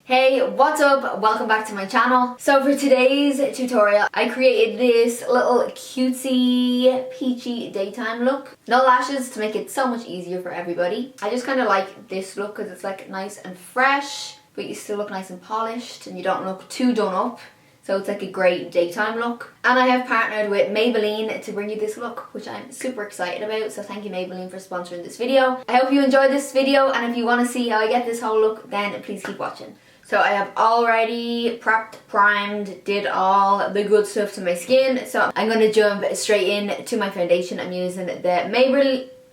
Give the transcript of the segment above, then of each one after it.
Hey, what's up? Welcome back to my channel. So for today's tutorial, I created this little cutesy, peachy daytime look. No lashes to make it so much easier for everybody. I just kind of like this look because it's like nice and fresh, but you still look nice and polished and you don't look too done up. So it's like a great daytime look. And I have partnered with Maybelline to bring you this look, which I'm super excited about. So thank you Maybelline for sponsoring this video. I hope you enjoyed this video, and if you want to see how I get this whole look, then please keep watching. So I have already prepped, primed, did all the good stuff to my skin. So I'm going to jump straight in to my foundation. I'm using the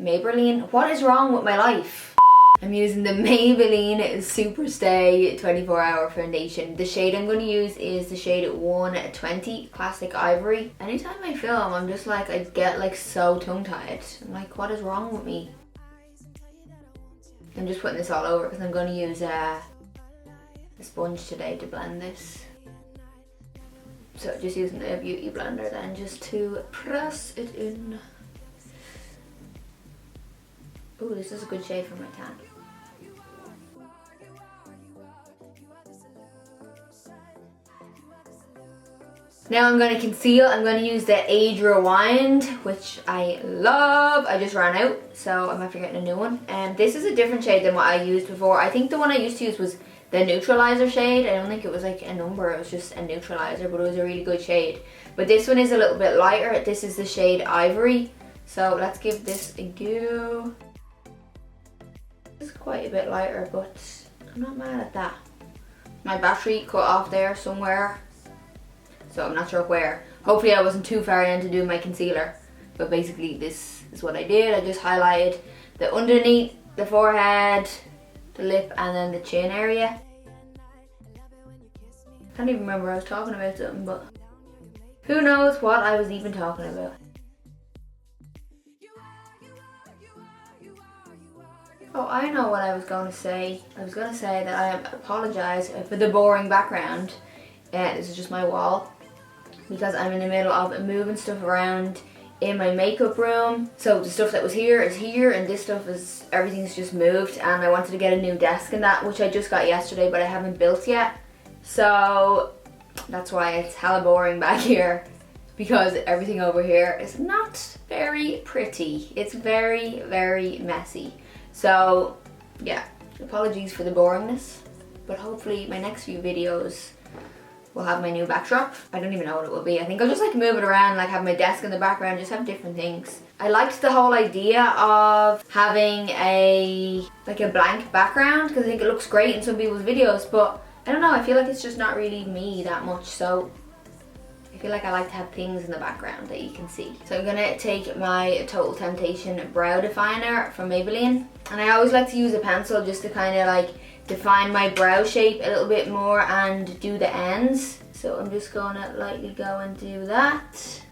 Maybelline. What is wrong with my life? I'm using the Maybelline Super Stay 24 Hour Foundation. The shade I'm going to use is the shade 120 Classic Ivory. Anytime I film, I'm just like, I get like so tongue-tied. I'm like, what is wrong with me? I'm just putting this all over because I'm going to use a sponge today to blend this. So just using the beauty blender then just to press it in. Oh, this is a good shade for my tan. Now I'm going to conceal. I'm going to use the Age Rewind, which I love. I just ran out, so I'm after getting a new one. And this is a different shade than what I used before. I think the one I used to use was the neutralizer shade. I don't think it was like a number, it was just a neutralizer, but it was a really good shade. But this one is a little bit lighter. This is the shade Ivory. So let's give this a go. This is quite a bit lighter, but I'm not mad at that. My battery cut off there somewhere, so I'm not sure where. Hopefully I wasn't too far in to do my concealer. But basically this is what I did. I just highlighted the underneath, the forehead, the lip, and then the chin area. I can't even remember I was talking about something, but who knows what I was even talking about. Oh, I know what I was going to say. I was going to say that I apologise for the boring background. This is just my wall because I'm in the middle of moving stuff around in my makeup room. So the stuff that was here is here, and this stuff is, everything's just moved, and I wanted to get a new desk and that, which I just got yesterday, but I haven't built yet. So that's why it's hella boring back here, because everything over here is not very pretty. It's very, very messy. So yeah, apologies for the boringness, but hopefully my next few videos will have my new backdrop. I don't even know what it will be. I think I'll just like move it around, like have my desk in the background, just have different things. I liked the whole idea of having a blank background because I think it looks great in some people's videos, but I don't know, I feel like it's just not really me that much, so I feel like I like to have things in the background that you can see. So I'm gonna take my Total Temptation Brow Definer from Maybelline, and I always like to use a pencil just to kind of like define my brow shape a little bit more and do the ends. So I'm just gonna lightly go and do that.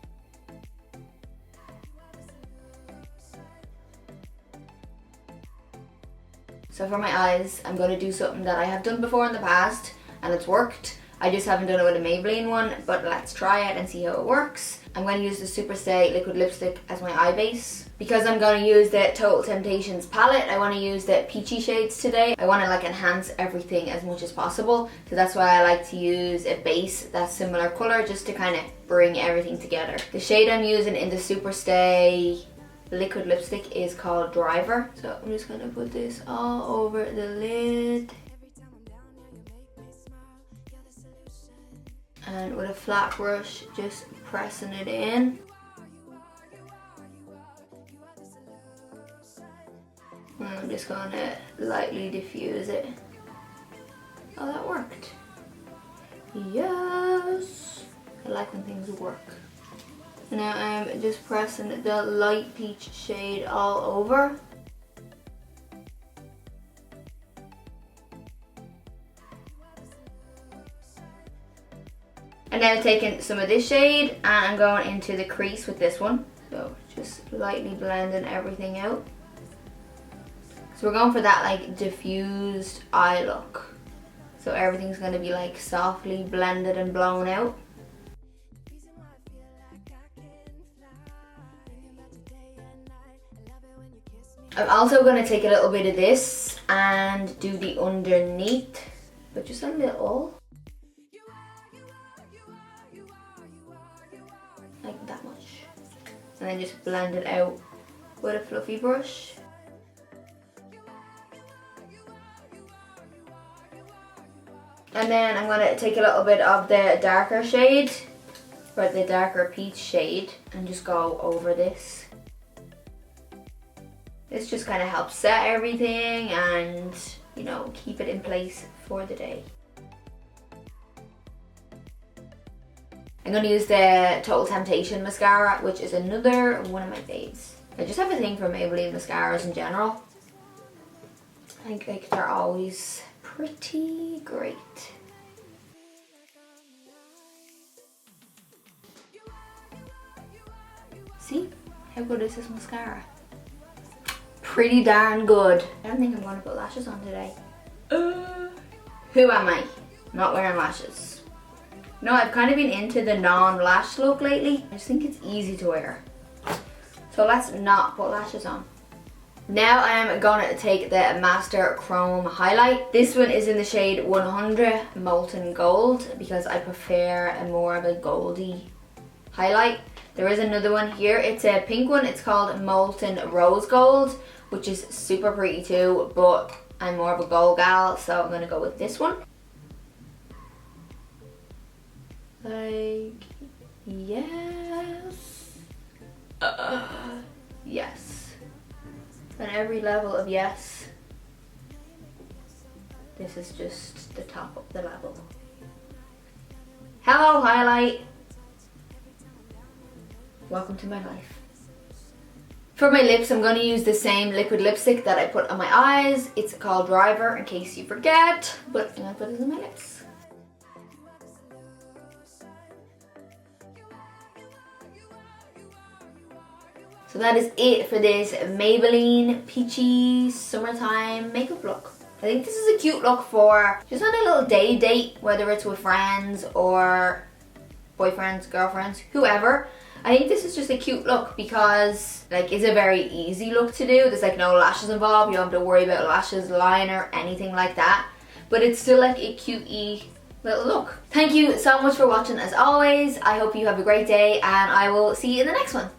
So for my eyes, I'm gonna do something that I have done before in the past and it's worked. I just haven't done it with a Maybelline one, but let's try it and see how it works. I'm going to use the Super Stay Liquid Lipstick as my eye base. Because I'm going to use the Total Temptations palette, I want to use the peachy shades today. I want to like enhance everything as much as possible. So that's why I like to use a base that's similar color, just to kind of bring everything together. The shade I'm using in the Super Stay Liquid Lipstick is called Driver. So I'm just going to put this all over the lid. And with a flat brush, just pressing it in. And I'm just going to lightly diffuse it. Oh, that worked. Yes! I like when things work. Now I'm just pressing the light peach shade all over. And now taking some of this shade and I'm going into the crease with this one. So just lightly blending everything out. So we're going for that like diffused eye look. So everything's going to be like softly blended and blown out. I'm also going to take a little bit of this and do the underneath but just a little. Like that much. And then just blend it out with a fluffy brush. And then I'm going to take a little bit of the darker shade, or the darker peach shade, and just go over this. This just kind of helps set everything and, you know, keep it in place for the day. I'm going to use the Total Temptation mascara, which is another one of my faves. I just have a thing for Maybelline mascaras in general. I think like they're always pretty great. See? How good is this mascara? Pretty darn good. I don't think I'm going to put lashes on today. Who am I? Not wearing lashes. No, I've kind of been into the non-lash look lately. I just think it's easy to wear. So let's not put lashes on. Now I am going to take the Master Chrome highlight. This one is in the shade 100 Molten Gold because I prefer a more of a goldy highlight. There is another one here. It's a pink one. It's called Molten Rose Gold, which is super pretty too, but I'm more of a gold gal, so I'm going to go with this one. Like, yes. Yes. On every level of yes. This is just the top of the level. Hello, highlight. Welcome to my life. For my lips, I'm going to use the same liquid lipstick that I put on my eyes. It's called Driver, in case you forget, but I'm going to put this on my lips. So that is it for this Maybelline Peachy Summertime makeup look. I think this is a cute look for just on a little day date, whether it's with friends or boyfriends, girlfriends, whoever. I think this is just a cute look because like it's a very easy look to do. There's like no lashes involved. You don't have to worry about lashes, liner, anything like that. But it's still like a cute-y little look. Thank you so much for watching as always. I hope you have a great day and I will see you in the next one.